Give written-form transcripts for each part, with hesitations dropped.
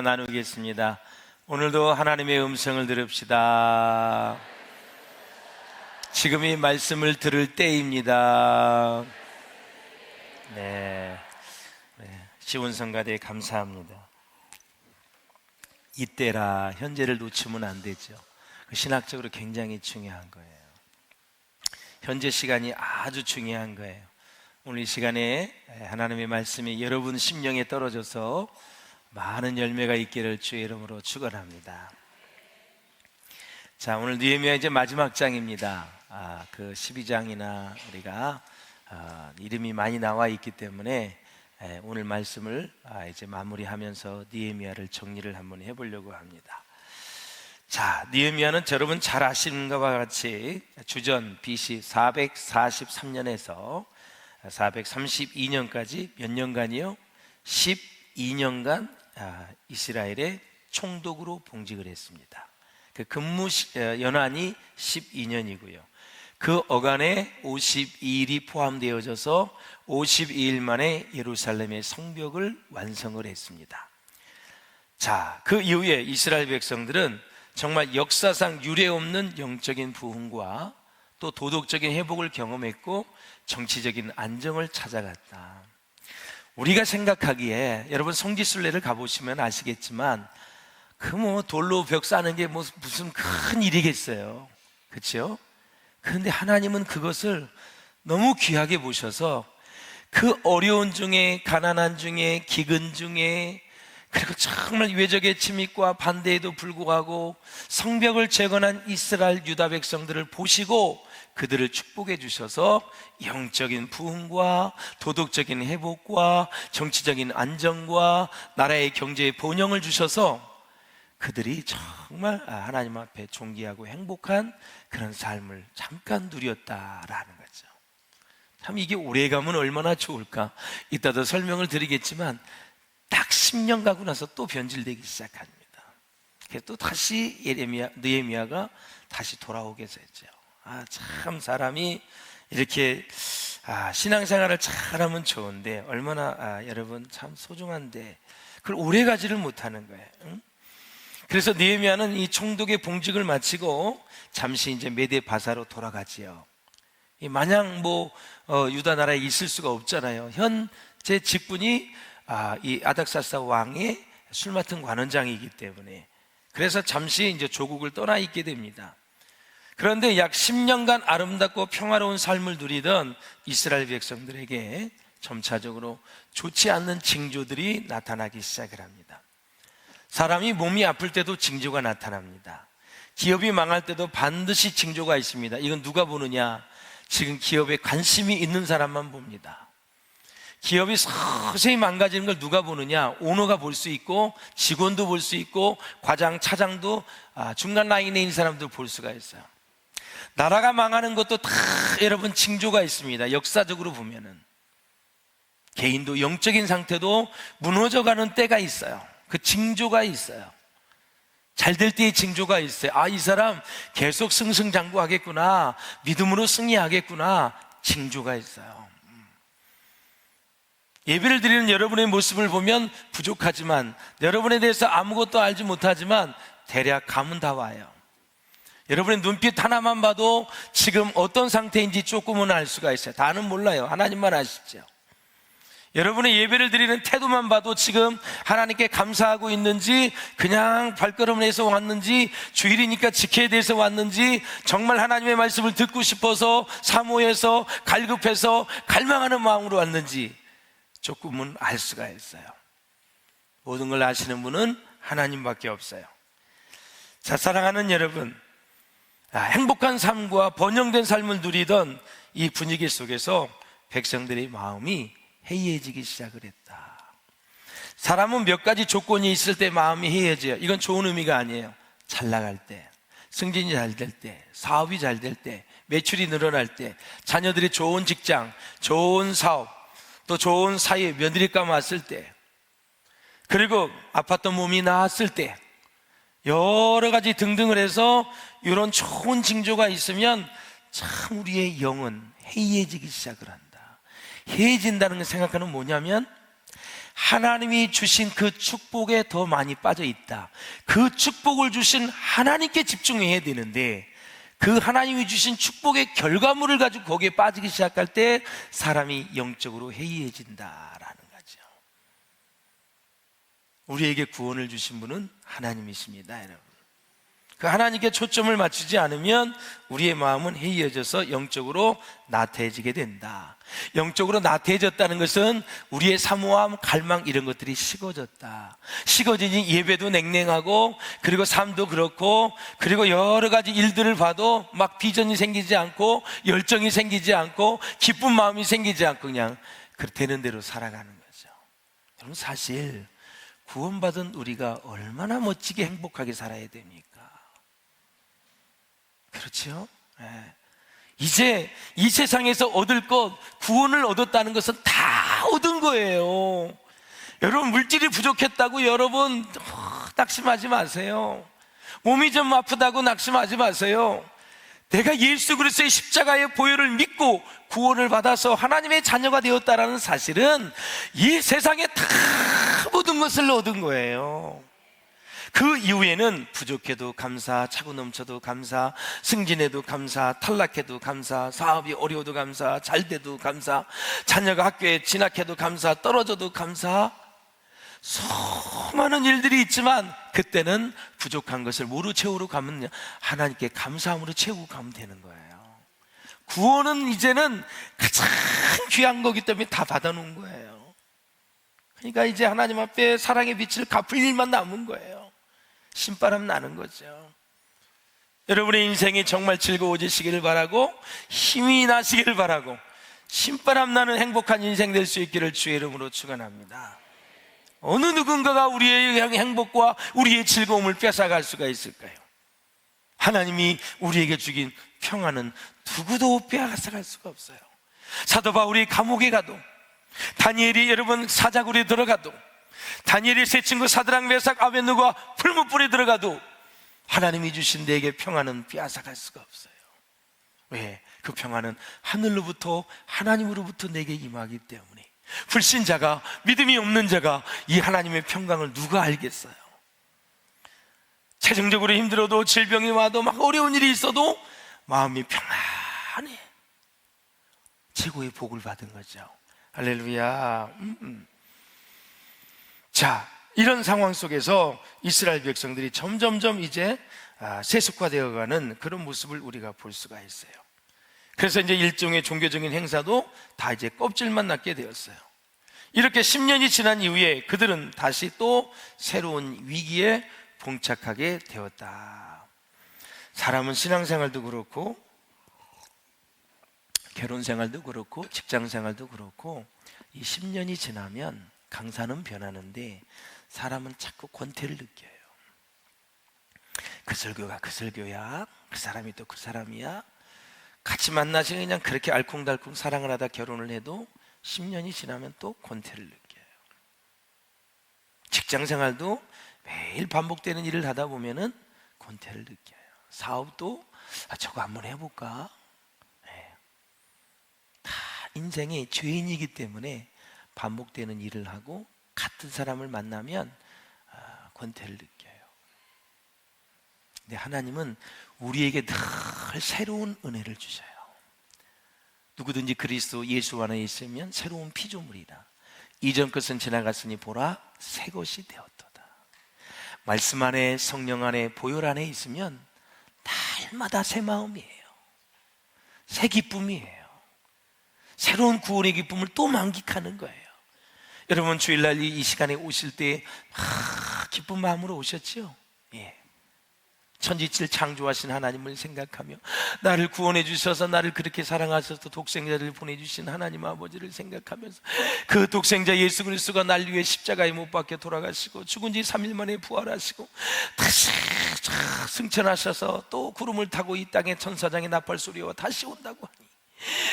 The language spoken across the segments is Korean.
나누겠습니다. 오늘도 하나님의 음성을 들읍시다. 지금이 말씀을 들을 때입니다. 네, 시온성가대 감사합니다. 이때라, 현재를 놓치면 안 되죠. 신학적으로 굉장히 중요한 거예요. 현재 시간이 아주 중요한 거예요. 오늘 이 시간에 하나님의 말씀이 여러분 심령에 떨어져서 많은 열매가 있기를 주의 이름으로 축원합니다. 자, 오늘 느헤미야 이제 마지막 장입니다. 그 12장이나 우리가 이름이 많이 나와 있기 때문에 오늘 말씀을 이제 마무리하면서 느헤미야를 정리를 한번 해보려고 합니다. 자, 느헤미야는 여러분 잘 아시는 것과 같이 주전 BC 443년에서 432년까지 몇 년간이요? 12년간 이스라엘의 총독으로 봉직을 했습니다. 그 근무 연한이 12년이고요. 그 어간에 52일이 포함되어져서 52일 만에 예루살렘의 성벽을 완성을 했습니다. 자, 그 이후에 이스라엘 백성들은 정말 역사상 유례없는 영적인 부흥과 또 도덕적인 회복을 경험했고 정치적인 안정을 찾아갔다. 우리가 생각하기에 여러분 성지순례를 가보시면 아시겠지만 그 돌로 벽 쌓는 게 무슨 큰 일이겠어요. 그렇죠? 그런데 하나님은 그것을 너무 귀하게 보셔서 그 어려운 중에, 가난한 중에, 기근 중에, 그리고 정말 외적의 침입과 반대에도 불구하고 성벽을 재건한 이스라엘 유다 백성들을 보시고 그들을 축복해 주셔서 영적인 부흥과 도덕적인 회복과 정치적인 안정과 나라의 경제의 번영을 주셔서 그들이 정말 하나님 앞에 존귀하고 행복한 그런 삶을 잠깐 누렸다라는 거죠. 참 이게 오래가면 얼마나 좋을까. 이따도 설명을 드리겠지만 딱 10년 가고 나서 또 변질되기 시작합니다. 그래서 또 다시 느헤미야가 다시 돌아오게 되죠. 참 사람이 이렇게 신앙생활을 잘하면 좋은데 얼마나 여러분 참 소중한데 그걸 오래 가지를 못하는 거예요. 응? 그래서 느헤미야는 이 총독의 봉직을 마치고 잠시 이제 메대 바사로 돌아가지요. 마냥 유다 나라에 있을 수가 없잖아요. 현재 직분이 이 아닥사스다 왕의 술 맡은 관원장이기 때문에 그래서 잠시 이제 조국을 떠나 있게 됩니다. 그런데 약 10년간 아름답고 평화로운 삶을 누리던 이스라엘 백성들에게 점차적으로 좋지 않는 징조들이 나타나기 시작을 합니다. 사람이 몸이 아플 때도 징조가 나타납니다. 기업이 망할 때도 반드시 징조가 있습니다. 이건 누가 보느냐? 지금 기업에 관심이 있는 사람만 봅니다. 기업이 서서히 망가지는 걸 누가 보느냐? 오너가 볼 수 있고 직원도 볼 수 있고 과장, 차장도 중간 라인에 있는 사람들 볼 수가 있어요. 나라가 망하는 것도 다 여러분 징조가 있습니다. 역사적으로 보면은 개인도 영적인 상태도 무너져가는 때가 있어요. 그 징조가 있어요. 잘 될 때의 징조가 있어요. 이 사람 계속 승승장구하겠구나, 믿음으로 승리하겠구나, 징조가 있어요. 예배를 드리는 여러분의 모습을 보면 부족하지만, 여러분에 대해서 아무것도 알지 못하지만 대략 감은 다 와요. 여러분의 눈빛 하나만 봐도 지금 어떤 상태인지 조금은 알 수가 있어요. 다는 몰라요. 하나님만 아시죠. 여러분의 예배를 드리는 태도만 봐도 지금 하나님께 감사하고 있는지, 그냥 발걸음을 해서 왔는지, 주일이니까 지켜야 돼서 왔는지, 정말 하나님의 말씀을 듣고 싶어서 사모해서 갈급해서 갈망하는 마음으로 왔는지 조금은 알 수가 있어요. 모든 걸 아시는 분은 하나님밖에 없어요. 자, 사랑하는 여러분, 행복한 삶과 번영된 삶을 누리던 이 분위기 속에서 백성들의 마음이 해이해지기 시작을 했다. 사람은 몇 가지 조건이 있을 때 마음이 해이해져요. 이건 좋은 의미가 아니에요. 잘 나갈 때, 승진이 잘 될 때, 사업이 잘 될 때, 매출이 늘어날 때, 자녀들이 좋은 직장, 좋은 사업, 또 좋은 사회, 며느리감 왔을 때, 그리고 아팠던 몸이 나았을 때, 여러 가지 등등을 해서 이런 좋은 징조가 있으면 참 우리의 영은 해이해지기 시작을 한다. 해이해진다는 걸 생각하는 뭐냐면 하나님이 주신 그 축복에 더 많이 빠져 있다. 그 축복을 주신 하나님께 집중해야 되는데, 그 하나님이 주신 축복의 결과물을 가지고 거기에 빠지기 시작할 때 사람이 영적으로 해이해진다라는 거죠. 우리에게 구원을 주신 분은 하나님이십니다, 여러분. 그 하나님께 초점을 맞추지 않으면 우리의 마음은 해이해져서 영적으로 나태해지게 된다. 영적으로 나태해졌다는 것은 우리의 사모함, 갈망 이런 것들이 식어졌다. 식어지니 예배도 냉랭하고, 그리고 삶도 그렇고, 그리고 여러 가지 일들을 봐도 막 비전이 생기지 않고, 열정이 생기지 않고, 기쁜 마음이 생기지 않고 그냥 되는 대로 살아가는 거죠. 여러분, 사실 구원받은 우리가 얼마나 멋지게 행복하게 살아야 됩니까? 그렇죠? 이제 이 세상에서 얻을 것, 구원을 얻었다는 것은 다 얻은 거예요. 여러분, 물질이 부족했다고 여러분 낙심하지 마세요. 몸이 좀 아프다고 낙심하지 마세요. 내가 예수 그리스도의 십자가의 보혈을 믿고 구원을 받아서 하나님의 자녀가 되었다라는 사실은 이 세상에 다 모든 것을 얻은 거예요. 그 이후에는 부족해도 감사, 차고 넘쳐도 감사, 승진해도 감사, 탈락해도 감사, 사업이 어려워도 감사, 잘 돼도 감사, 자녀가 학교에 진학해도 감사, 떨어져도 감사. 수많은 일들이 있지만 그때는 부족한 것을 뭐로 채우러 가면 하나님께 감사함으로 채우고 가면 되는 거예요. 구원은 이제는 가장 귀한 거기 때문에 다 받아놓은 거예요. 그러니까 이제 하나님 앞에 사랑의 빛을 갚을 일만 남은 거예요. 신바람 나는 거죠. 여러분의 인생이 정말 즐거워지시기를 바라고, 힘이 나시기를 바라고, 신바람 나는 행복한 인생 될 수 있기를 주의 이름으로 축원합니다. 어느 누군가가 우리의 행복과 우리의 즐거움을 뺏어갈 수가 있을까요? 하나님이 우리에게 주긴 평안은 누구도 빼앗아갈 수가 없어요. 사도 바울이 감옥에 가도, 다니엘이 여러분 사자굴에 들어가도, 다니엘의 세 친구 사드락, 메삭, 아벳느고가 풀무불에 들어가도 하나님이 주신 내게 평안은 빼앗아갈 수가 없어요. 왜? 그 평안은 하늘로부터, 하나님으로부터 내게 임하기 때문에. 불신자가, 믿음이 없는 자가 이 하나님의 평강을 누가 알겠어요? 재정적으로 힘들어도, 질병이 와도, 막 어려운 일이 있어도 마음이 평안해. 최고의 복을 받은 거죠. 할렐루야. 자, 이런 상황 속에서 이스라엘 백성들이 점점점 이제 세속화되어가는 그런 모습을 우리가 볼 수가 있어요. 그래서 이제 일종의 종교적인 행사도 다 이제 껍질만 낳게 되었어요. 이렇게 10년이 지난 이후에 그들은 다시 또 새로운 위기에 봉착하게 되었다. 사람은 신앙생활도 그렇고, 결혼생활도 그렇고, 직장생활도 그렇고, 이 10년이 지나면 강사는 변하는데 사람은 자꾸 권태를 느껴요. 그 설교가 그 설교야, 그 사람이 또 그 사람이야. 같이 만나서 그냥 그렇게 알콩달콩 사랑을 하다 결혼을 해도 10년이 지나면 또 권태를 느껴요. 직장생활도 매일 반복되는 일을 하다 보면은 권태를 느껴요. 사업도 저거 한번 해볼까? 네. 다 인생이 죄인이기 때문에 반복되는 일을 하고 같은 사람을 만나면 권태를 느껴요. 근데 하나님은 우리에게 늘 새로운 은혜를 주셔요. 누구든지 그리스도 예수 안에 있으면 새로운 피조물이다. 이전 것은 지나갔으니 보라 새 것이 되었도다. 말씀 안에, 성령 안에, 보혈 안에 있으면 날마다 새 마음이에요. 새 기쁨이에요. 새로운 구원의 기쁨을 또 만끽하는 거예요. 여러분, 주일날 이 시간에 오실 때 기쁜 마음으로 오셨죠? 예. 천지칠 창조하신 하나님을 생각하며, 나를 구원해 주셔서 나를 그렇게 사랑하셔서 독생자를 보내주신 하나님 아버지를 생각하면서, 그 독생자 예수 그리스도가 날 위해 십자가에 못 박혀 돌아가시고 죽은 지 3일 만에 부활하시고 다시 승천하셔서 또 구름을 타고 이 땅에 천사장의 나팔 소리와 다시 온다고 하니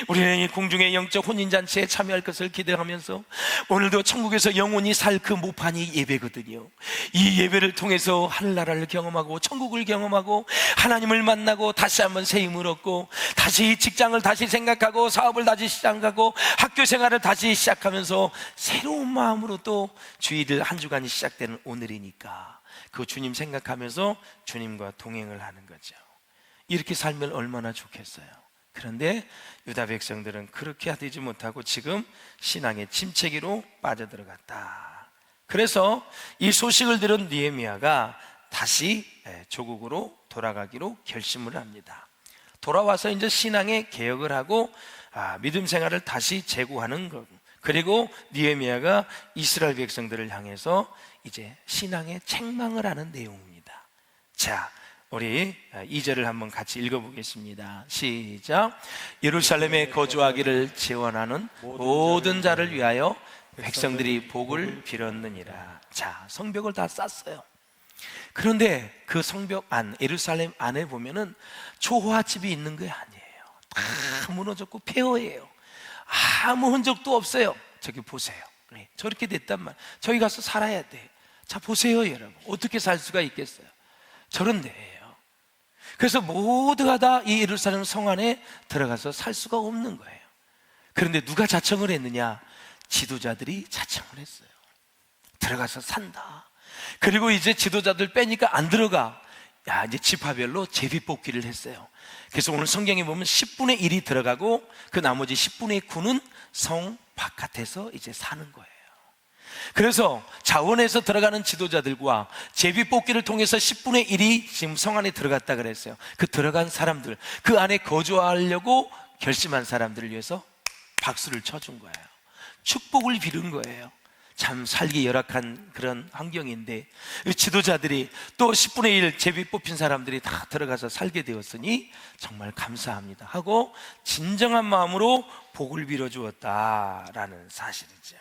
우리는 이 공중의 영적 혼인잔치에 참여할 것을 기대하면서 오늘도 천국에서 영원히 살 그 모판이 예배거든요. 이 예배를 통해서 하늘나라를 경험하고 천국을 경험하고 하나님을 만나고 다시 한번 새 힘을 얻고 다시 직장을 다시 생각하고 사업을 다시 시작하고 학교 생활을 다시 시작하면서 새로운 마음으로 또 주일을 한 주간이 시작되는 오늘이니까 그 주님 생각하면서 주님과 동행을 하는 거죠. 이렇게 살면 얼마나 좋겠어요. 그런데 유다 백성들은 그렇게 하지 못하고 지금 신앙의 침체기로 빠져들어갔다. 그래서 이 소식을 들은 느헤미야가 다시 조국으로 돌아가기로 결심을 합니다. 돌아와서 이제 신앙의 개혁을 하고 믿음 생활을 다시 재구하는 것. 그리고 느헤미야가 이스라엘 백성들을 향해서 이제 신앙의 책망을 하는 내용입니다. 자, 우리 2절을 한번 같이 읽어보겠습니다. 시작. 예루살렘에 거주하기를 제원하는 모든 자를 위하여 백성들이 복을 빌었느니라. 자, 성벽을 다 쌌어요. 그런데 그 성벽 안, 예루살렘 안에 보면은 초호화집이 있는 게 아니에요. 다 무너졌고 폐허예요. 아무 흔적도 없어요. 저기 보세요. 저렇게 됐단 말. 저기 가서 살아야 돼. 자, 보세요 여러분. 어떻게 살 수가 있겠어요? 저런 데예요. 그래서 모두가 다 이 예루살렘 성 안에 들어가서 살 수가 없는 거예요. 그런데 누가 자청을 했느냐? 지도자들이 자청을 했어요. 들어가서 산다. 그리고 이제 지도자들 빼니까 안 들어가. 야, 이제 지파별로 제비뽑기를 했어요. 그래서 오늘 성경에 보면 10분의 1이 들어가고 그 나머지 10분의 9는 성 바깥에서 이제 사는 거예요. 그래서 자원에서 들어가는 지도자들과 제비뽑기를 통해서 10분의 1이 지금 성 안에 들어갔다 그랬어요. 그 들어간 사람들, 그 안에 거주하려고 결심한 사람들을 위해서 박수를 쳐준 거예요. 축복을 빌은 거예요. 참 살기 열악한 그런 환경인데 지도자들이 또 10분의 1 제비 뽑힌 사람들이 다 들어가서 살게 되었으니 정말 감사합니다 하고 진정한 마음으로 복을 빌어주었다라는 사실이죠.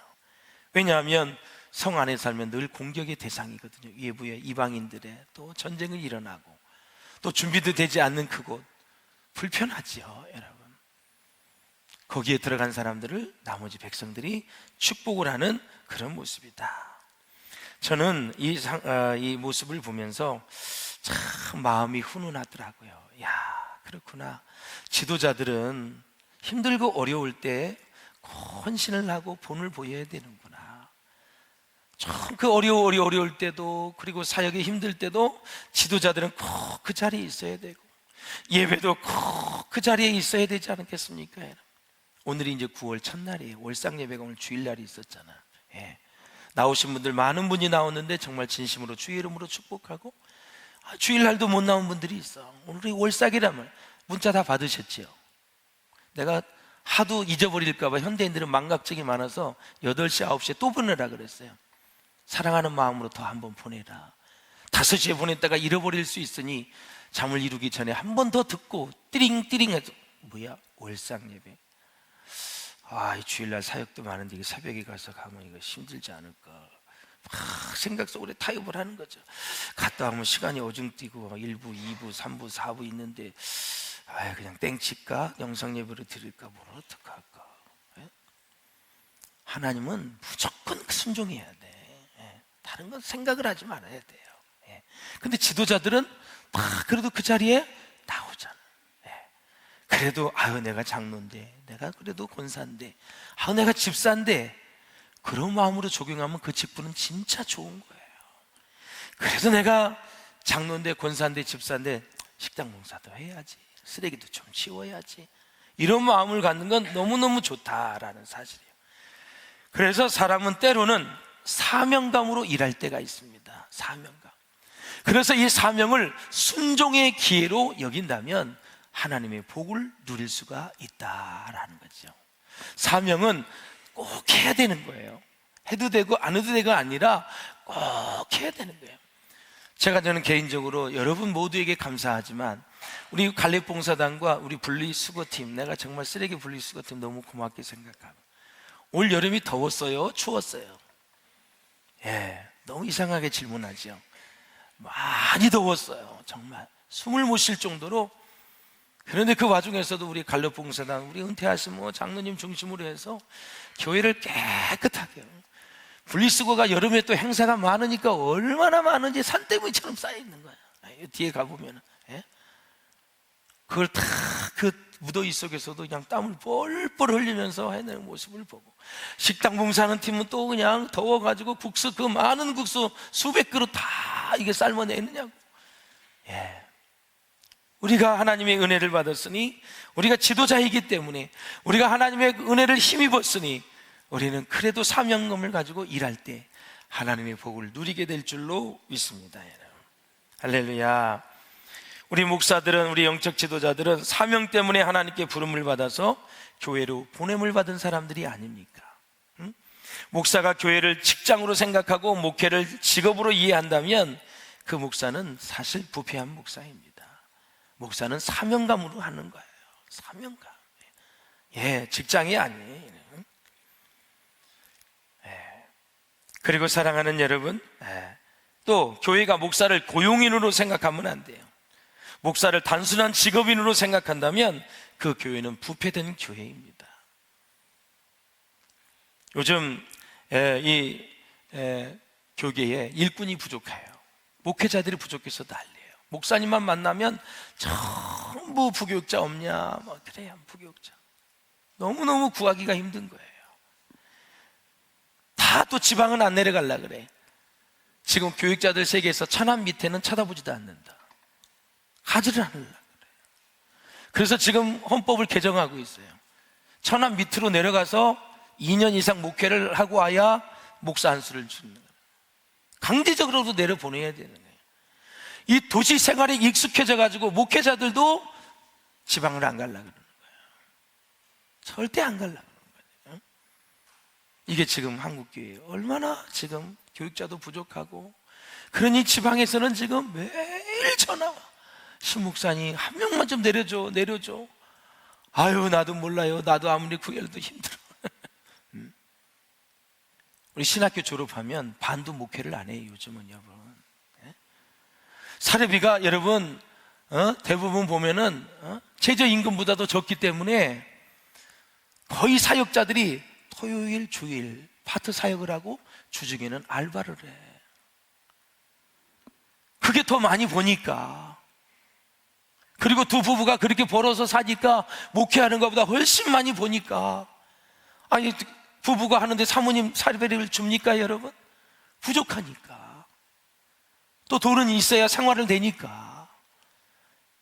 왜냐하면 성 안에 살면 늘 공격의 대상이거든요. 외부의 이방인들의 또 전쟁은 일어나고 또 준비도 되지 않는 그곳 불편하지요 여러분. 거기에 들어간 사람들을 나머지 백성들이 축복을 하는 그런 모습이다. 저는 이 모습을 보면서 참 마음이 훈훈하더라고요. 야, 그렇구나. 지도자들은 힘들고 어려울 때 헌신을 하고 본을 보여야 되는구나. 참 그 어려울 때도 그리고 사역이 힘들 때도 지도자들은 꼭 그 자리에 있어야 되고 예배도 꼭 그 자리에 있어야 되지 않겠습니까? 오늘이 이제 9월 첫날이에요. 월상 예배가 오늘 주일날이 있었잖아. 예. 나오신 분들 많은 분이 나오는데 정말 진심으로 주의 이름으로 축복하고 주일날도 못 나온 분들이 있어. 오늘이 월삭이라면 문자 다 받으셨지요? 내가 하도 잊어버릴까봐 현대인들은 망각증이 많아서 8시, 9시에 또 보내라 그랬어요. 사랑하는 마음으로 더 한 번 보내라. 5시에 보냈다가 잃어버릴 수 있으니 잠을 이루기 전에 한 번 더 듣고 띠링띠링 해서 뭐야? 월상 예배. 이 주일날 사역도 많은데 이게 새벽에 가서 가면 이거 힘들지 않을까 막 생각 속으로 타협을 하는 거죠. 갔다 오면 시간이 어중 뛰고 1부, 2부, 3부, 4부 있는데 그냥 땡칠까? 영상 예배로 드릴까? 뭘 어떡할까? 예? 하나님은 무조건 순종해야 돼. 예. 다른 건 생각을 하지 말아야 돼요. 예. 근데 지도자들은 다 그래도 그 자리에 나오잖아. 그래도 내가 장로인데 내가 그래도 권사인데 내가 집사인데 그런 마음으로 적용하면 그 직분은 진짜 좋은 거예요. 그래도 내가 장로인데 권사인데 집사인데 식당 봉사도 해야지 쓰레기도 좀 치워야지 이런 마음을 갖는 건 너무너무 좋다라는 사실이에요. 그래서 사람은 때로는 사명감으로 일할 때가 있습니다. 사명감. 그래서 이 사명을 순종의 기회로 여긴다면 하나님의 복을 누릴 수가 있다라는 거죠. 사명은 꼭 해야 되는 거예요. 해도 되고 안 해도 되가 아니라 꼭 해야 되는 거예요. 저는 개인적으로 여러분 모두에게 감사하지만 우리 갈렙봉사단과 우리 분리수거팀, 내가 정말 쓰레기 분리수거팀 너무 고맙게 생각하고 올 여름이 더웠어요? 추웠어요? 너무 이상하게 질문하죠. 많이 더웠어요. 정말 숨을 못 쉴 정도로 그런데 그 와중에서도 우리 갈렙봉사단, 우리 은퇴하신 장로님 중심으로 해서 교회를 깨끗하게, 분리수거가 여름에 또 행사가 많으니까 얼마나 많은지 산더미처럼 쌓여 있는 거야. 뒤에 가보면 그걸 다 그 무더위 속에서도 그냥 땀을 뻘뻘 흘리면서 해내는 모습을 보고, 식당 봉사하는 팀은 또 그냥 더워가지고 국수, 그 많은 국수 수백 그릇 다 이게 삶아내느냐고. 우리가 하나님의 은혜를 받았으니, 우리가 지도자이기 때문에, 우리가 하나님의 은혜를 힘입었으니, 우리는 그래도 사명감을 가지고 일할 때 하나님의 복을 누리게 될 줄로 믿습니다. 할렐루야. 우리 목사들은, 우리 영적 지도자들은 사명 때문에 하나님께 부름을 받아서 교회로 보냄을 받은 사람들이 아닙니까? 목사가 교회를 직장으로 생각하고 목회를 직업으로 이해한다면 그 목사는 사실 부패한 목사입니다. 목사는 사명감으로 하는 거예요. 사명감. 직장이 아니에요. 그리고 사랑하는 여러분, 또 교회가 목사를 고용인으로 생각하면 안 돼요. 목사를 단순한 직업인으로 생각한다면 그 교회는 부패된 교회입니다. 요즘 이 교계에 일꾼이 부족해요. 목회자들이 부족해서 난리예요. 목사님만 만나면 전부 부교육자 없냐, 그래요. 부교육자 너무너무 구하기가 힘든 거예요. 다 또 지방은 안 내려가려고 그래. 지금 교육자들 세계에서 천안 밑에는 쳐다보지도 않는다. 하지를 않으려고 그래요. 그래서 지금 헌법을 개정하고 있어요. 천안 밑으로 내려가서 2년 이상 목회를 하고 와야 목사 안수를 주는 거예요. 강제적으로도 내려보내야 되는 거예요. 이 도시 생활에 익숙해져 가지고 목회자들도 지방을 안 가려고 그러는 거예요. 절대 안 가려고 그러는 거예요. 이게 지금 한국교회에 얼마나 지금 교육자도 부족하고, 그러니 지방에서는 지금 매일 전화와, 신목사님 한 명만 좀 내려줘. 아유, 나도 몰라요. 나도 아무리 구해도 힘들어. 우리 신학교 졸업하면 반도 목회를 안 해요, 요즘은. 여러분, 사례비가 여러분 대부분 보면은 최저임금보다도 적기 때문에 거의 사역자들이 토요일, 주일 파트 사역을 하고 주중에는 알바를 해. 그게 더 많이 버니까. 그리고 두 부부가 그렇게 벌어서 사니까 목회하는 것보다 훨씬 많이 버니까, 아니, 부부가 하는데 사모님 사례비를 줍니까, 여러분? 부족하니까. 또 돈은 있어야 생활을 되니까.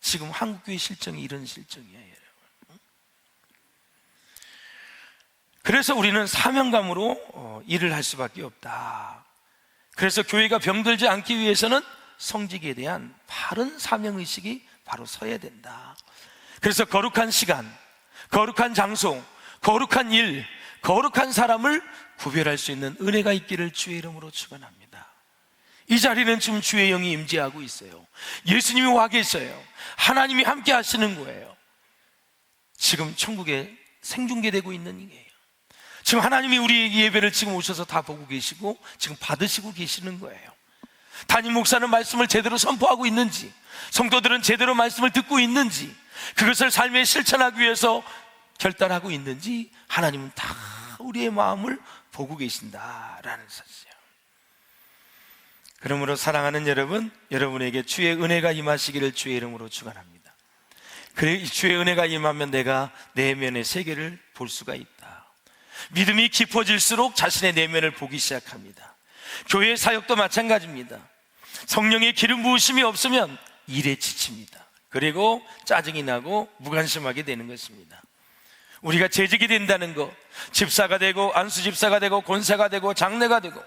지금 한국교회 실정이 이런 실정이에요, 여러분. 그래서 우리는 사명감으로 일을 할 수밖에 없다. 그래서 교회가 병들지 않기 위해서는 성직에 대한 바른 사명의식이 바로 서야 된다. 그래서 거룩한 시간, 거룩한 장소, 거룩한 일, 거룩한 사람을 구별할 수 있는 은혜가 있기를 주의 이름으로 축원합니다. 이 자리는 지금 주의 영이 임재하고 있어요. 예수님이 와 계세요. 하나님이 함께 하시는 거예요. 지금 천국에 생중계되고 있는 일이에요. 지금 하나님이 우리 예배를 지금 오셔서 다 보고 계시고 지금 받으시고 계시는 거예요. 담임 목사는 말씀을 제대로 선포하고 있는지, 성도들은 제대로 말씀을 듣고 있는지, 그것을 삶에 실천하기 위해서 결단하고 있는지 하나님은 다 우리의 마음을 보고 계신다라는 사실이에요. 그러므로 사랑하는 여러분, 여러분에게 주의 은혜가 임하시기를 주의 이름으로 축원합니다. 그래, 주의 은혜가 임하면 내가 내면의 세계를 볼 수가 있다. 믿음이 깊어질수록 자신의 내면을 보기 시작합니다. 교회 사역도 마찬가지입니다. 성령의 기름 부으심이 없으면 일에 지칩니다. 그리고 짜증이 나고 무관심하게 되는 것입니다. 우리가 재직이 된다는 것, 집사가 되고 안수집사가 되고 권사가 되고 장례가 되고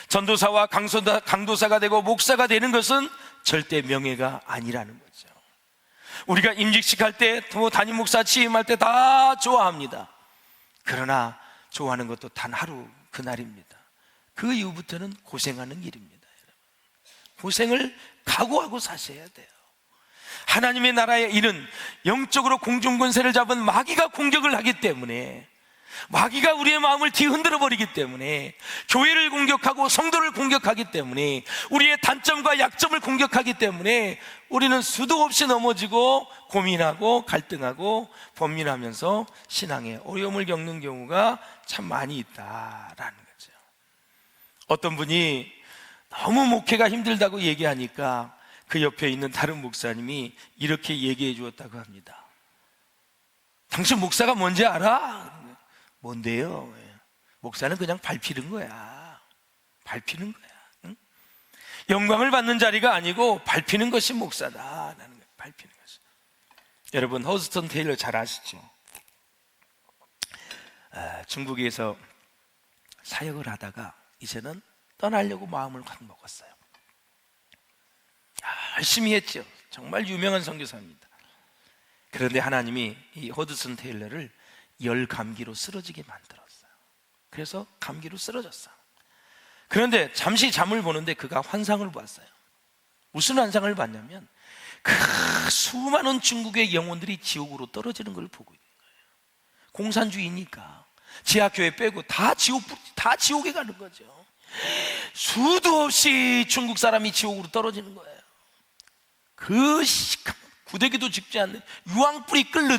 전도사와 강도사가 되고 목사가 되는 것은 절대 명예가 아니라는 거죠. 우리가 임직식 할 때, 담임 목사 취임할 때 다 좋아합니다. 그러나 좋아하는 것도 단 하루 그날입니다. 그 이후부터는 고생하는 일입니다. 고생을 각오하고 사셔야 돼요. 하나님의 나라의 일은 영적으로 공중권세를 잡은 마귀가 공격을 하기 때문에 마귀가 우리의 마음을 뒤흔들어 버리기 때문에, 교회를 공격하고 성도를 공격하기 때문에, 우리의 단점과 약점을 공격하기 때문에 우리는 수도 없이 넘어지고 고민하고 갈등하고 번민하면서 신앙에 어려움을 겪는 경우가 참 많이 있다라는 거죠. 어떤 분이 너무 목회가 힘들다고 얘기하니까 그 옆에 있는 다른 목사님이 이렇게 얘기해 주었다고 합니다. 당신 목사가 뭔지 알아? 뭔데요? 목사는 그냥 밟히는 거야. 밟히는 거야. 응? 영광을 받는 자리가 아니고 밟히는 것이 목사다라는 거야. 밟히는 것이. 여러분, 허스턴 테일러 잘 아시죠? 중국에서 사역을 하다가 이제는 떠나려고 마음을 확 먹었어요. 열심히 했죠. 정말 유명한 선교사입니다. 그런데 하나님이 이 허드슨 테일러를 열 감기로 쓰러지게 만들었어요. 그래서 감기로 쓰러졌어요. 그런데 잠시 잠을 보는데 그가 환상을 봤어요. 무슨 환상을 봤냐면 그 수많은 중국의 영혼들이 지옥으로 떨어지는 걸 보고 있는 거예요. 공산주의니까 지하교회 빼고 다 지옥에 가는 거죠. 수도 없이 중국 사람이 지옥으로 떨어지는 거예요. 그 구더기도 죽지 않는 유황불이 끓는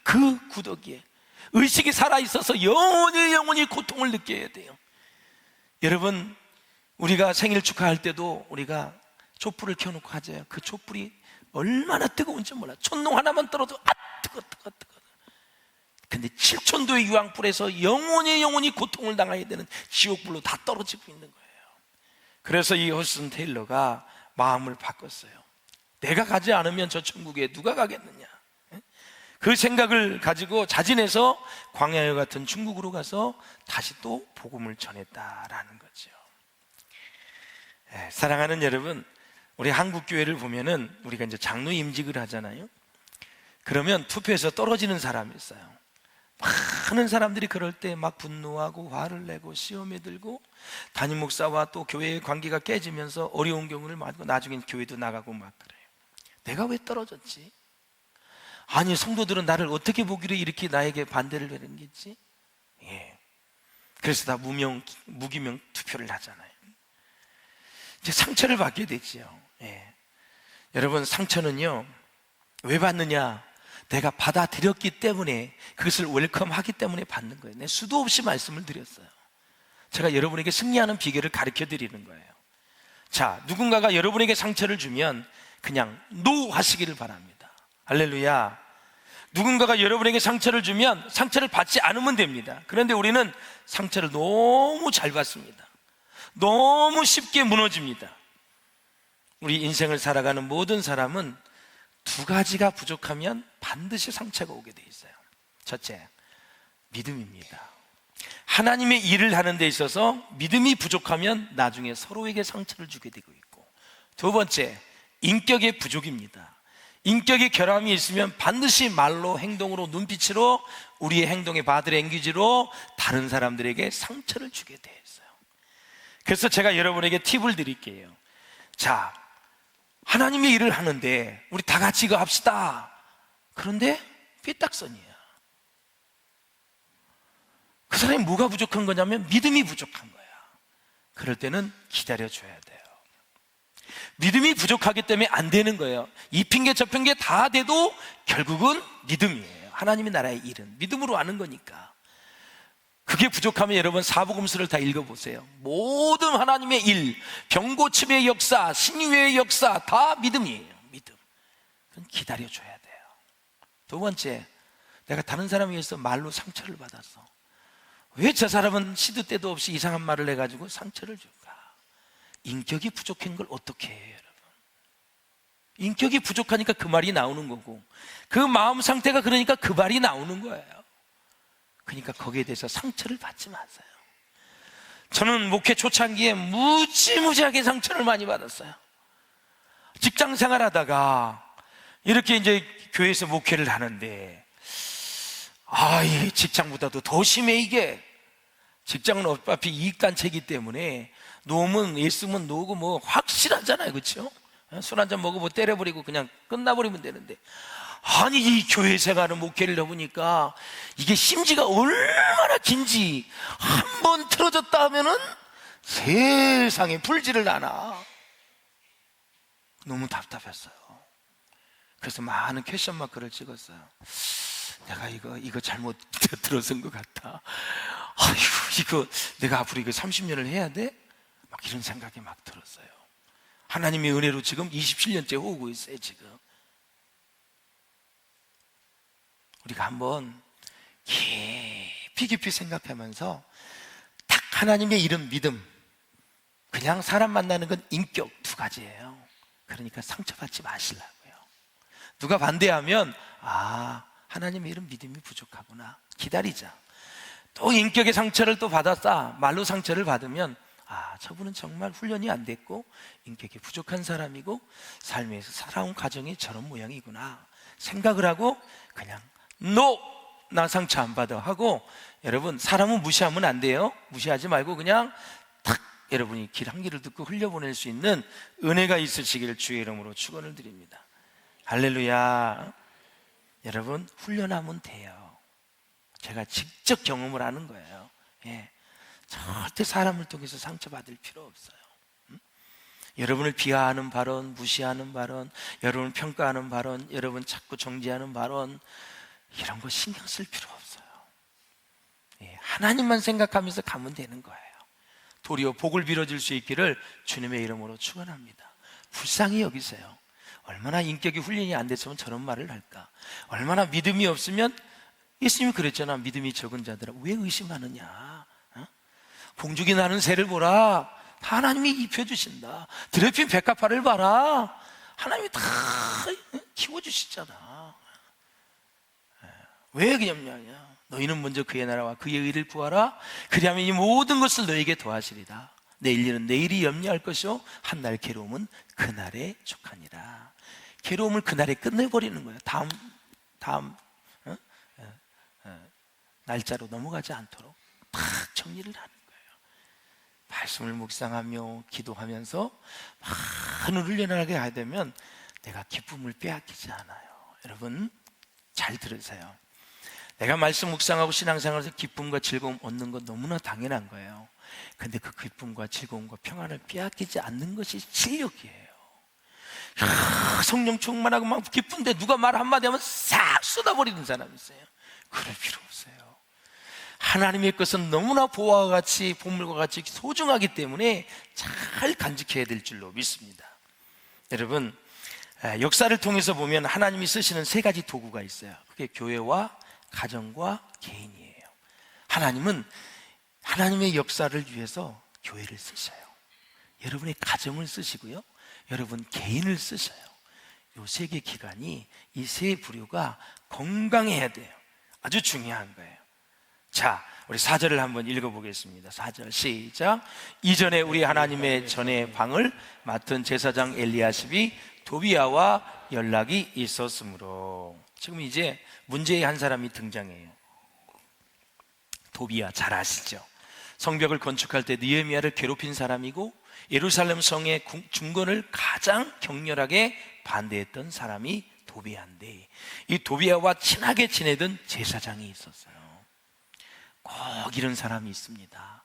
그 구더기에 의식이 살아있어서 영원히 고통을 느껴야 돼요. 여러분, 우리가 생일 축하할 때도 우리가 촛불을 켜놓고 하잖아요. 그 촛불이 얼마나 뜨거운지 몰라. 촛농 하나만 떨어도 뜨거. 근데 7천도의 유황불에서 영원히 고통을 당해야 되는 지옥불로 다 떨어지고 있는 거예요. 그래서 이 허슨 테일러가 마음을 바꿨어요. 내가 가지 않으면 저 천국에 누가 가겠느냐. 그 생각을 가지고 자진해서 광야와 같은 중국으로 가서 다시 또 복음을 전했다라는 거죠. 사랑하는 여러분, 우리 한국 교회를 보면은 우리가 이제 장로 임직을 하잖아요. 그러면 투표에서 떨어지는 사람이 있어요. 많은 사람들이 그럴 때 막 분노하고 화를 내고 시험에 들고 담임 목사와 또 교회의 관계가 깨지면서 어려운 경우를 많고 나중엔 교회도 나가고 막 그래요. 내가 왜 떨어졌지? 아니, 성도들은 나를 어떻게 보기로 이렇게 나에게 반대를 하는 게지? 그래서 다 무기명 투표를 하잖아요. 이제 상처를 받게 되지요. 여러분, 상처는요 왜 받느냐? 내가 받아들였기 때문에, 그것을 웰컴하기 때문에 받는 거예요. 내가 수도 없이 말씀을 드렸어요. 제가 여러분에게 승리하는 비결을 가르쳐 드리는 거예요. 자, 누군가가 여러분에게 상처를 주면 그냥 노 하시기를 바랍니다. 할렐루야. 누군가가 여러분에게 상처를 주면 상처를 받지 않으면 됩니다. 그런데 우리는 상처를 너무 잘 받습니다. 너무 쉽게 무너집니다. 우리 인생을 살아가는 모든 사람은 두 가지가 부족하면 반드시 상처가 오게 돼 있어요. 첫째, 믿음입니다. 하나님의 일을 하는 데 있어서 믿음이 부족하면 나중에 서로에게 상처를 주게 되고 있고, 두 번째, 인격의 부족입니다. 인격의 결함이 있으면 반드시 말로, 행동으로, 눈빛으로, 우리의 행동의 바디 랭귀지로 다른 사람들에게 상처를 주게 돼 있어요. 그래서 제가 여러분에게 팁을 드릴게요. 자, 하나님의 일을 하는데 우리 다 같이 이거 합시다. 그런데 삐딱선이야. 그 사람이 뭐가 부족한 거냐면 믿음이 부족한 거야. 그럴 때는 기다려줘야 돼요. 믿음이 부족하기 때문에 안 되는 거예요. 이 핑계 저 핑계 다 돼도 결국은 믿음이에요. 하나님의 나라의 일은 믿음으로 하는 거니까. 그게 부족하면 여러분 사복음서를 다 읽어보세요. 모든 하나님의 일, 병고침의 역사, 신유의 역사 다 믿음이에요. 믿음. 그건 기다려줘야 돼요. 두 번째, 내가 다른 사람에 의해서 말로 상처를 받았어. 왜 저 사람은 시도 때도 없이 이상한 말을 해가지고 상처를 줄까? 인격이 부족한 걸 어떻게 해요, 여러분? 인격이 부족하니까 그 말이 나오는 거고, 그 마음 상태가 그러니까 그 말이 나오는 거예요. 그러니까 거기에 대해서 상처를 받지 마세요. 저는 목회 초창기에 무지무지하게 상처를 많이 받았어요. 직장 생활하다가 이렇게 이제 교회에서 목회를 하는데, 이 직장보다도 더 심해. 이게 직장은 어차피 이익단체이기 때문에 놓으면 예쓰면 놓고 뭐 확실하잖아요. 그렇죠? 술 한잔 먹어보고 때려버리고 그냥 끝나버리면 되는데, 아니, 이 교회 생활을 목회를 해보니까 이게 심지가 얼마나 긴지 한 번 틀어졌다 하면은 세상에 풀지를 않아. 너무 답답했어요. 그래서 많은 퀘션 마크를 찍었어요. 내가 이거 잘못 들어선 것 같다. 아이고, 이거 내가 앞으로 이거 30년을 해야 돼? 막 이런 생각이 막 들었어요. 하나님의 은혜로 지금 27년째 오고 있어요. 지금 우리가 한번 깊이 생각하면서 딱 하나님의 이름 믿음, 그냥 사람 만나는 건 인격 두 가지예요. 그러니까 상처받지 마시라고요. 누가 반대하면 하나님의 이름 믿음이 부족하구나, 기다리자. 또 인격의 상처를 또 받았다, 말로 상처를 받으면 저분은 정말 훈련이 안 됐고 인격이 부족한 사람이고 삶에서 살아온 가정이 저런 모양이구나 생각을 하고 그냥 나 상처 안 받아 하고, 여러분, 사람은 무시하면 안 돼요. 무시하지 말고 그냥 탁 여러분이 길 한 길을 듣고 흘려보낼 수 있는 은혜가 있으시기를 주의 이름으로 축원을 드립니다. 할렐루야. 여러분, 훈련하면 돼요. 제가 직접 경험을 하는 거예요. 절대 사람을 통해서 상처받을 필요 없어요. 여러분을 비하하는 발언, 무시하는 발언, 여러분을 평가하는 발언, 여러분 자꾸 정죄하는 발언, 이런 거 신경 쓸 필요 없어요. 하나님만 생각하면서 가면 되는 거예요. 도리어 복을 빌어줄 수 있기를 주님의 이름으로 축원합니다. 불쌍히 여기세요. 얼마나 인격이 훈련이 안 됐으면 저런 말을 할까? 얼마나 믿음이 없으면, 예수님이 그랬잖아. 믿음이 적은 자들아 왜 의심하느냐? 공중이 나는 새를 보라. 하나님이 입혀주신다. 드레핀 백합화를 봐라. 하나님이 다 키워주시잖아. 왜 그냥 너희는 먼저 그의 나라와 그의 의를 구하라. 그리하면 이 모든 것을 너에게 더하시리라. 내일 일은 내일이 염려할 것이요 한날 괴로움은 그날에 족하니라. 괴로움을 그날에 끝내버리는 거예요. 다음 날짜로 넘어가지 않도록 탁 정리를 하는 거예요. 말씀을 묵상하며 기도하면서 많은 훈련을 하게 하게 되면 내가 기쁨을 빼앗기지 않아요. 여러분 잘 들으세요. 내가 말씀 묵상하고 신앙생활에서 기쁨과 즐거움 얻는 건 너무나 당연한 거예요. 근데 그 기쁨과 즐거움과 평안을 빼앗기지 않는 것이 실력이에요. 성령 충만하고 막 기쁜데 누가 말 한마디 하면 싹 쏟아버리는 사람이 있어요. 그럴 필요 없어요. 하나님의 것은 너무나 보화와 같이 보물과 같이 소중하기 때문에 잘 간직해야 될 줄로 믿습니다. 여러분, 역사를 통해서 보면 하나님이 쓰시는 세 가지 도구가 있어요. 그게 교회와 가정과 개인이에요. 하나님은 하나님의 역사를 위해서 교회를 쓰셔요. 여러분의 가정을 쓰시고요, 여러분 개인을 쓰셔요. 이 세 개 기관이, 이 세 부류가 건강해야 돼요. 아주 중요한 거예요. 자, 우리 4절을 한번 읽어보겠습니다. 4절 시작. 이전에 우리 하나님의 전의 방을 맡은 제사장 엘리야십이 도비야와 연락이 있었으므로. 지금 이제 문제의 한 사람이 등장해요. 도비야, 잘 아시죠? 성벽을 건축할 때 느헤미야를 괴롭힌 사람이고 예루살렘 성의 중건을 가장 격렬하게 반대했던 사람이 도비야인데, 이 도비야와 친하게 지내던 제사장이 있었어요. 꼭 이런 사람이 있습니다.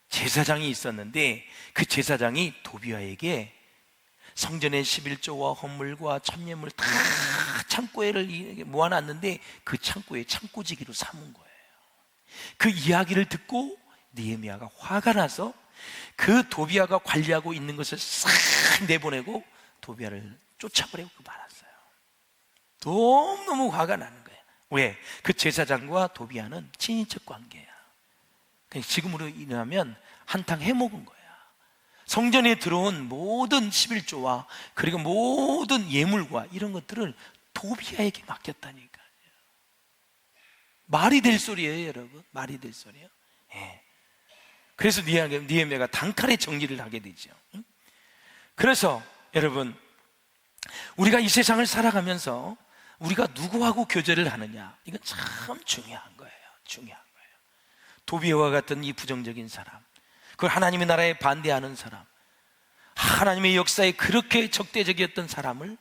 제사장이 있었는데 그 제사장이 도비야에게 성전의 11조와 헌물과 천예물 다 창고에를 모아놨는데 그 창고에 창고지기로 삼은 거예요. 그 이야기를 듣고 느헤미야가 화가 나서 그 도비야가 관리하고 있는 것을 싹 내보내고 도비야를 쫓아버리고 말았어요. 너무너무 화가 나는 거예요. 왜? 그 제사장과 도비야는 친인척 관계야. 지금으로 인하면 한탕 해먹은 거야. 성전에 들어온 모든 11조와 그리고 모든 예물과 이런 것들을 도비야에게 맡겼다니까요. 말이 될 소리예요, 여러분. 말이 될 소리예요. 그래서 느헤미야가 단칼에 정리를 하게 되죠. 그래서 여러분, 우리가 이 세상을 살아가면서 우리가 누구하고 교제를 하느냐, 이건 참 중요한 거예요. 중요한 거예요. 도비야와 같은 이 부정적인 사람, 그 하나님의 나라에 반대하는 사람, 하나님의 역사에 그렇게 적대적이었던 사람을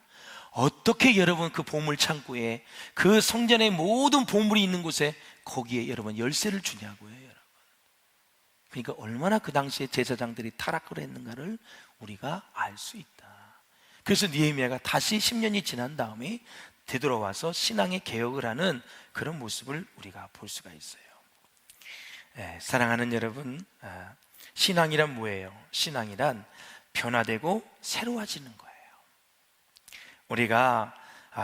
어떻게 여러분 그 보물 창고에, 그 성전의 모든 보물이 있는 곳에 거기에 여러분 열쇠를 주냐고요, 여러분. 그러니까 얼마나 그 당시에 제사장들이 타락을 했는가를 우리가 알 수 있다. 그래서 느헤미야가 다시 10년이 지난 다음에 되돌아와서 신앙의 개혁을 하는 그런 모습을 우리가 볼 수가 있어요. 사랑하는 여러분, 신앙이란 뭐예요? 신앙이란 변화되고 새로워지는 거예요. 우리가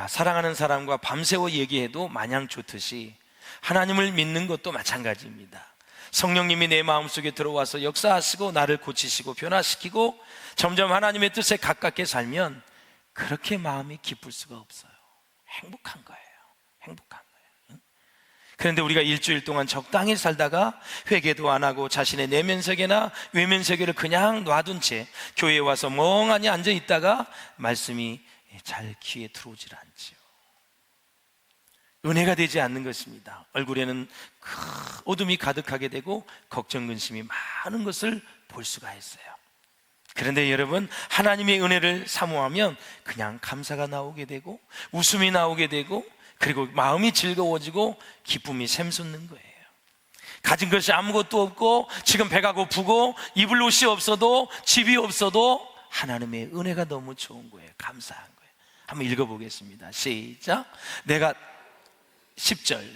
사랑하는 사람과 밤새워 얘기해도 마냥 좋듯이 하나님을 믿는 것도 마찬가지입니다. 성령님이 내 마음속에 들어와서 역사하시고 나를 고치시고 변화시키고 점점 하나님의 뜻에 가깝게 살면 그렇게 마음이 기쁠 수가 없어요. 행복한 거예요. 행복한 거예요. 그런데 우리가 일주일 동안 적당히 살다가 회개도 안 하고 자신의 내면 세계나 외면 세계를 그냥 놔둔 채 교회에 와서 멍하니 앉아 있다가 말씀이 잘 귀에 들어오질 않지요. 은혜가 되지 않는 것입니다. 얼굴에는 어둠이 가득하게 되고 걱정, 근심이 많은 것을 볼 수가 있어요. 그런데 여러분, 하나님의 은혜를 사모하면 그냥 감사가 나오게 되고 웃음이 나오게 되고 그리고 마음이 즐거워지고 기쁨이 샘솟는 거예요. 가진 것이 아무것도 없고 지금 배가 고프고 입을 옷이 없어도 집이 없어도 하나님의 은혜가 너무 좋은 거예요. 감사한 거예요. 한번 읽어보겠습니다. 시작. 내가 10절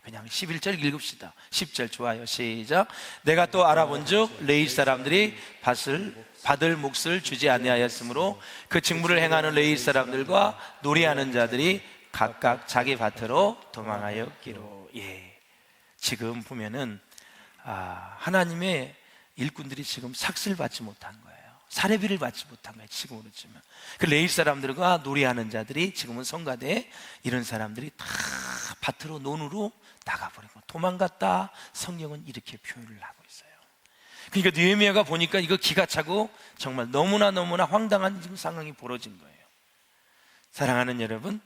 그냥 11절 읽읍시다. 10절 좋아요. 시작. 내가 또 알아본즉 레위 사람들이 받을 몫을 주지 아니하였으므로 그 직무를 행하는 레위 사람들과 노래하는 자들이 각각 자기 밭으로 도망하였기로. 지금 보면은 하나님의 일꾼들이 지금 삭슬 받지 못한 거예요. 사례비를 받지 못한 거예요. 지금으로 치면 그 레위 사람들과 노래하는 자들이, 지금은 성가대, 이런 사람들이 다 밭으로, 논으로 나가버리고 도망갔다. 성경은 이렇게 표현을 하고 있어요. 그러니까 느헤미야가 보니까 이거 기가 차고 정말 너무나 황당한 지금 상황이 벌어진 거예요. 사랑하는 여러분,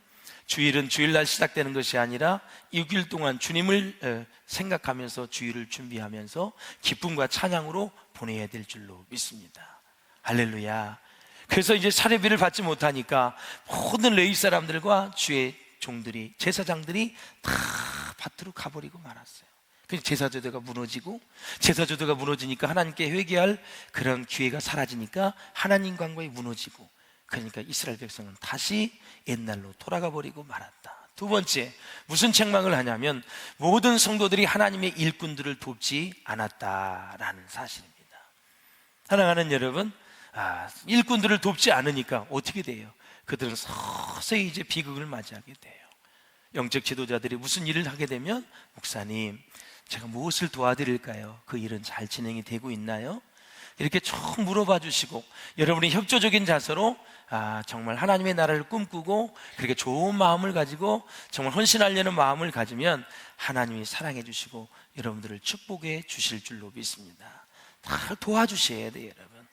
주일은 주일날 시작되는 것이 아니라 6일 동안 주님을 생각하면서 주일을 준비하면서 기쁨과 찬양으로 보내야 될 줄로 믿습니다. 할렐루야. 그래서 이제 사례비를 받지 못하니까 모든 레위 사람들과 주의 종들이, 제사장들이 다 밭으로 가버리고 말았어요. 그래서 제사제도가 무너지니까 하나님께 회개할 그런 기회가 사라지니까 하나님 관계가 무너지고, 그러니까 이스라엘 백성은 다시 옛날로 돌아가 버리고 말았다. 두 번째, 무슨 책망을 하냐면 모든 성도들이 하나님의 일꾼들을 돕지 않았다라는 사실입니다. 사랑하는 여러분, 일꾼들을 돕지 않으니까 어떻게 돼요? 그들은 서서히 이제 비극을 맞이하게 돼요. 영적 지도자들이 무슨 일을 하게 되면, 목사님, 제가 무엇을 도와드릴까요? 그 일은 잘 진행이 되고 있나요? 이렇게 쭉 물어봐 주시고, 여러분이 협조적인 자세로 정말 하나님의 나라를 꿈꾸고 그렇게 좋은 마음을 가지고 정말 헌신하려는 마음을 가지면 하나님이 사랑해 주시고 여러분들을 축복해 주실 줄로 믿습니다. 다 도와주셔야 돼요, 여러분.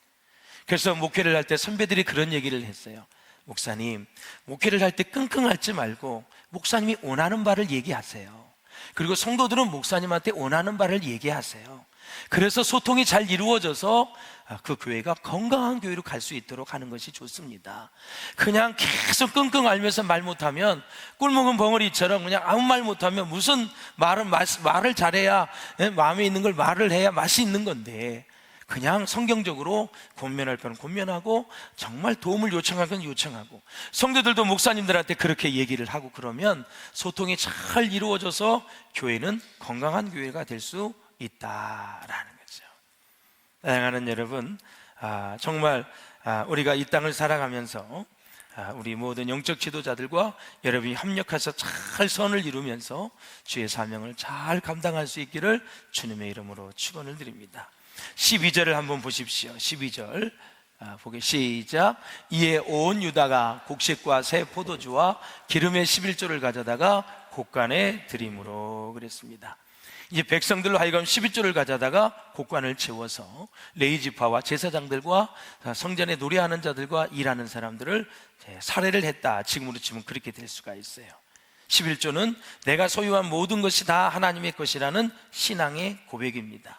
그래서 목회를 할 때 선배들이 그런 얘기를 했어요. 목사님, 목회를 할 때 끙끙 앓지 말고 목사님이 원하는 바를 얘기하세요. 그리고 성도들은 목사님한테 원하는 바를 얘기하세요. 그래서 소통이 잘 이루어져서 그 교회가 건강한 교회로 갈 수 있도록 하는 것이 좋습니다. 그냥 계속 끙끙 앓면서 말 못하면 꿀 먹은 벙어리처럼 그냥 아무 말 못하면 무슨 말을 잘해야, 마음에 있는 걸 말을 해야 맛이 있는 건데, 그냥 성경적으로 권면할 건 권면하고 정말 도움을 요청할 건 요청하고, 성도들도 목사님들한테 그렇게 얘기를 하고 그러면 소통이 잘 이루어져서 교회는 건강한 교회가 될 수 있다라는 거죠. 사랑하는 여러분, 정말 우리가 이 땅을 살아가면서 우리 모든 영적 지도자들과 여러분이 협력해서 잘 선을 이루면서 주의 사명을 잘 감당할 수 있기를 주님의 이름으로 축원을 드립니다. 12절을 한번 보십시오. 12절 보게 시작. 이에 온 유다가 곡식과 새 포도주와 기름의 11조를 가져다가 곡간에 드림으로 그랬습니다. 이제 백성들로 하여금 11조를 가져다가 곡간을 채워서 레위 지파와 제사장들과 성전에 노래하는 자들과 일하는 사람들을 살해를 했다. 지금으로 치면 그렇게 될 수가 있어요. 11조는 내가 소유한 모든 것이 다 하나님의 것이라는 신앙의 고백입니다.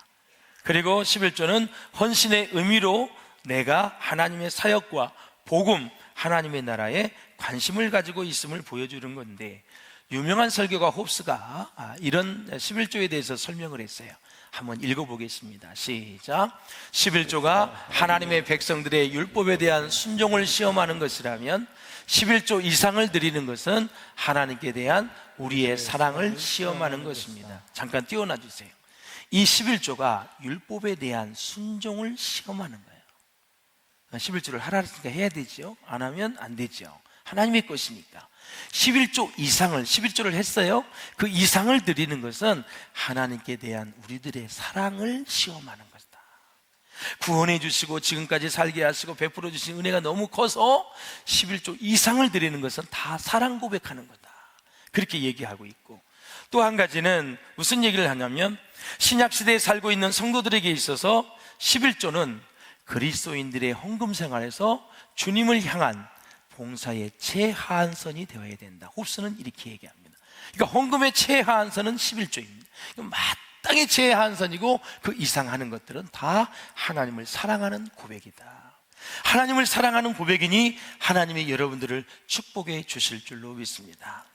그리고 11조는 헌신의 의미로 내가 하나님의 사역과 복음, 하나님의 나라에 관심을 가지고 있음을 보여주는 건데, 유명한 설교가 홉스가 이런 11조에 대해서 설명을 했어요. 한번 읽어보겠습니다. 시작. 11조가 하나님의 백성들의 율법에 대한 순종을 시험하는 것이라면 11조 이상을 드리는 것은 하나님께 대한 우리의 사랑을 시험하는 것입니다. 잠깐 띄워놔 주세요. 이 11조가 율법에 대한 순종을 시험하는 거예요. 11조를 하라 했으니까 해야 되죠. 안 하면 안 되죠. 하나님의 것이니까. 11조 이상을, 11조를 했어요. 그 이상을 드리는 것은 하나님께 대한 우리들의 사랑을 시험하는 것이다. 구원해 주시고 지금까지 살게 하시고 베풀어 주신 은혜가 너무 커서 11조 이상을 드리는 것은 다 사랑 고백하는 거다. 그렇게 얘기하고 있고, 또 한 가지는 무슨 얘기를 하냐면, 신약시대에 살고 있는 성도들에게 있어서 11조는 그리스도인들의 헌금 생활에서 주님을 향한 봉사의 최하한선이 되어야 된다. 홉스는 이렇게 얘기합니다. 그러니까 헌금의 최하한선은 11조입니다. 마땅히 최하한선이고, 그 이상 하는 것들은 다 하나님을 사랑하는 고백이다. 하나님을 사랑하는 고백이니 하나님이 여러분들을 축복해 주실 줄로 믿습니다.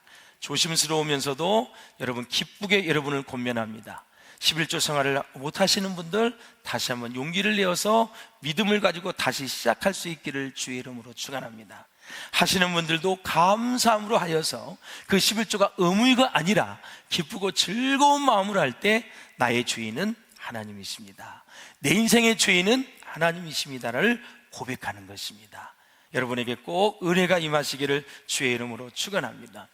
조심스러우면서도 여러분 기쁘게 여러분을 권면합니다. 11조 생활을 못하시는 분들 다시 한번 용기를 내어서 믿음을 가지고 다시 시작할 수 있기를 주의 이름으로 축원합니다. 하시는 분들도 감사함으로 하여서 그 11조가 의무가 아니라 기쁘고 즐거운 마음으로 할 때 나의 주인은 하나님이십니다, 내 인생의 주인은 하나님이십니다를 고백하는 것입니다. 여러분에게 꼭 은혜가 임하시기를 주의 이름으로 축원합니다.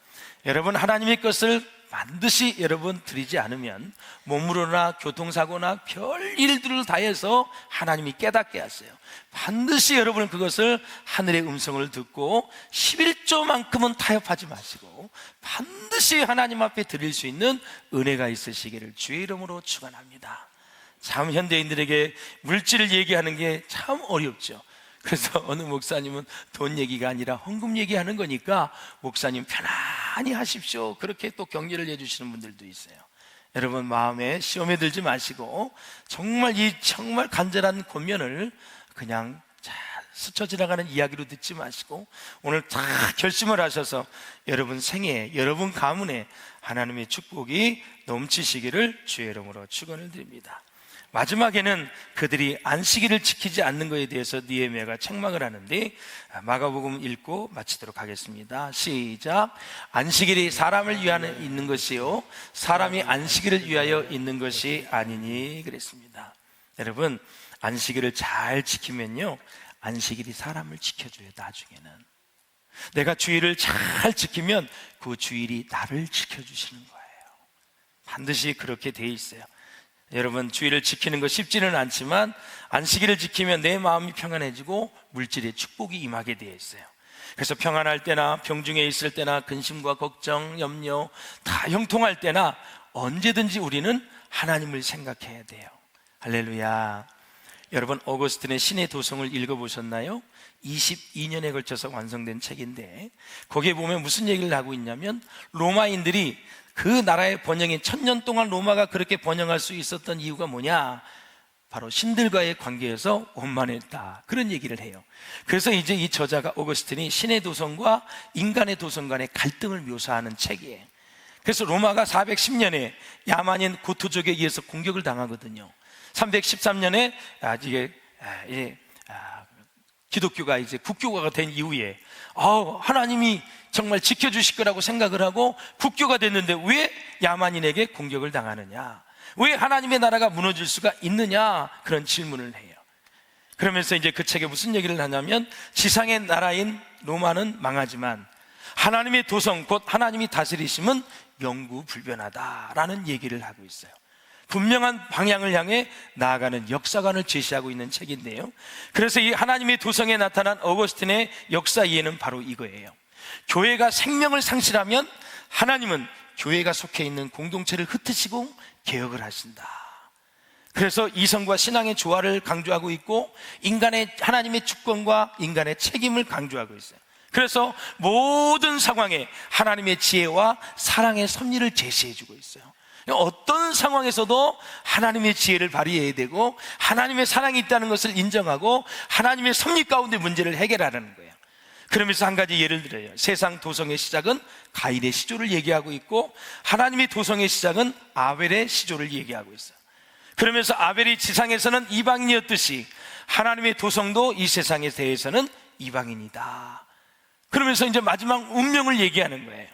여러분, 하나님의 것을 반드시 여러분 드리지 않으면 몸으로나 교통사고나 별 일들을 다해서 하나님이 깨닫게 하세요. 반드시 여러분은 그것을 하늘의 음성을 듣고 11조만큼은 타협하지 마시고 반드시 하나님 앞에 드릴 수 있는 은혜가 있으시기를 주의 이름으로 축원합니다. 참 현대인들에게 물질을 얘기하는 게 참 어렵죠. 그래서 어느 목사님은 돈 얘기가 아니라 헌금 얘기하는 거니까 목사님 편안히 하십시오, 그렇게 또 격려를 해주시는 분들도 있어요. 여러분, 마음에 시험에 들지 마시고 정말 정말 간절한 권면을 그냥 잘 스쳐 지나가는 이야기로 듣지 마시고 오늘 다 결심을 하셔서 여러분 생애에, 여러분 가문에 하나님의 축복이 넘치시기를 주의 이름으로 축원을 드립니다. 마지막에는 그들이 안식일을 지키지 않는 것에 대해서 느헤미야가 책망을 하는데, 마가복음 읽고 마치도록 하겠습니다. 시작. 안식일이 사람을 위하여 있는 것이요 사람이 안식일을 위하여 있는 것이 아니니 그랬습니다. 여러분, 안식일을 잘 지키면요 안식일이 사람을 지켜줘요. 나중에는 내가 주일을 잘 지키면 그 주일이 나를 지켜주시는 거예요. 반드시 그렇게 돼 있어요. 여러분, 주일을 지키는 거 쉽지는 않지만 안식일을 지키면 내 마음이 평안해지고 물질의 축복이 임하게 되어 있어요. 그래서 평안할 때나 병중에 있을 때나 근심과 걱정, 염려 다 형통할 때나 언제든지 우리는 하나님을 생각해야 돼요. 할렐루야. 여러분, 어거스틴의 신의 도성을 읽어보셨나요? 22년에 걸쳐서 완성된 책인데 거기에 보면 무슨 얘기를 하고 있냐면, 로마인들이 그 나라의 번영이 1000년 동안 로마가 그렇게 번영할 수 있었던 이유가 뭐냐? 바로 신들과의 관계에서 원만했다, 그런 얘기를 해요. 그래서 이제 이 저자가 오거스틴이 신의 도성과 인간의 도성 간의 갈등을 묘사하는 책이에요. 그래서 로마가 410년에 야만인 고토족에 의해서 공격을 당하거든요. 313년에 기독교가 이제 국교가 된 이후에 하나님이 정말 지켜주실 거라고 생각을 하고 국교가 됐는데 왜 야만인에게 공격을 당하느냐? 왜 하나님의 나라가 무너질 수가 있느냐? 그런 질문을 해요. 그러면서 이제 그 책에 무슨 얘기를 하냐면, 지상의 나라인 로마는 망하지만 하나님의 도성, 곧 하나님이 다스리심은 영구불변하다라는 얘기를 하고 있어요. 분명한 방향을 향해 나아가는 역사관을 제시하고 있는 책인데요, 그래서 이 하나님의 도성에 나타난 어거스틴의 역사 이해는 바로 이거예요. 교회가 생명을 상실하면 하나님은 교회가 속해 있는 공동체를 흩으시고 개혁을 하신다. 그래서 이성과 신앙의 조화를 강조하고 있고 하나님의 주권과 인간의 책임을 강조하고 있어요. 그래서 모든 상황에 하나님의 지혜와 사랑의 섭리를 제시해주고 있어요. 어떤 상황에서도 하나님의 지혜를 발휘해야 되고 하나님의 사랑이 있다는 것을 인정하고 하나님의 섭리 가운데 문제를 해결하라는 거예요. 그러면서 한 가지 예를 들어요. 세상 도성의 시작은 가인의 시조를 얘기하고 있고, 하나님의 도성의 시작은 아벨의 시조를 얘기하고 있어요. 그러면서 아벨이 지상에서는 이방인이었듯이 하나님의 도성도 이 세상에 대해서는 이방인이다. 그러면서 이제 마지막 운명을 얘기하는 거예요.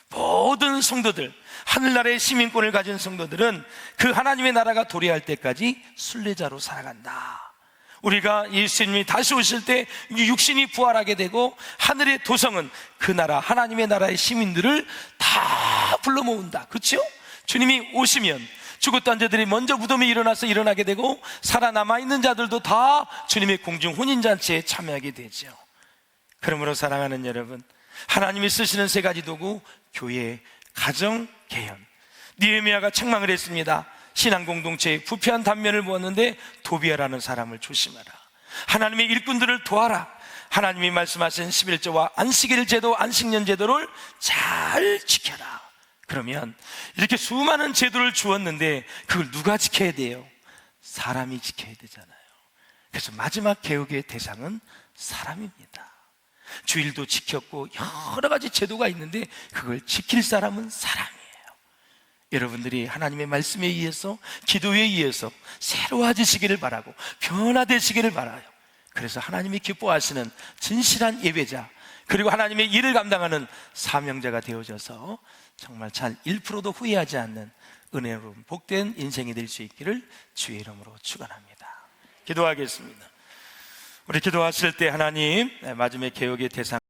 모든 성도들, 하늘나라의 시민권을 가진 성도들은 그 하나님의 나라가 도래할 때까지 순례자로 살아간다. 우리가 예수님이 다시 오실 때 육신이 부활하게 되고, 하늘의 도성은 그 나라, 하나님의 나라의 시민들을 다 불러 모은다. 그렇죠? 주님이 오시면 죽었던 자들이 먼저 무덤에 일어나서 일어나게 되고, 살아남아있는 자들도 다 주님의 공중 혼인잔치에 참여하게 되죠. 그러므로 사랑하는 여러분, 하나님이 쓰시는 세 가지 도구, 교회, 가정, 개연. 느헤미야가 책망을 했습니다. 신앙 공동체의 부패한 단면을 보았는데 도비아라는 사람을 조심하라. 하나님의 일꾼들을 도와라. 하나님이 말씀하신 11조와 안식일 제도, 안식년 제도를 잘 지켜라. 그러면 이렇게 수많은 제도를 주었는데 그걸 누가 지켜야 돼요? 사람이 지켜야 되잖아요. 그래서 마지막 개혁의 대상은 사람입니다. 주일도 지켰고 여러 가지 제도가 있는데 그걸 지킬 사람은 사람이에요. 여러분들이 하나님의 말씀에 의해서, 기도에 의해서 새로워지시기를 바라고 변화되시기를 바라요. 그래서 하나님이 기뻐하시는 진실한 예배자, 그리고 하나님의 일을 감당하는 사명자가 되어져서 정말 잘 1%도 후회하지 않는 은혜로운 복된 인생이 될 수 있기를 주의 이름으로 축원합니다. 기도하겠습니다. 우리 기도하실 때 하나님, 마지막 개혁의 대상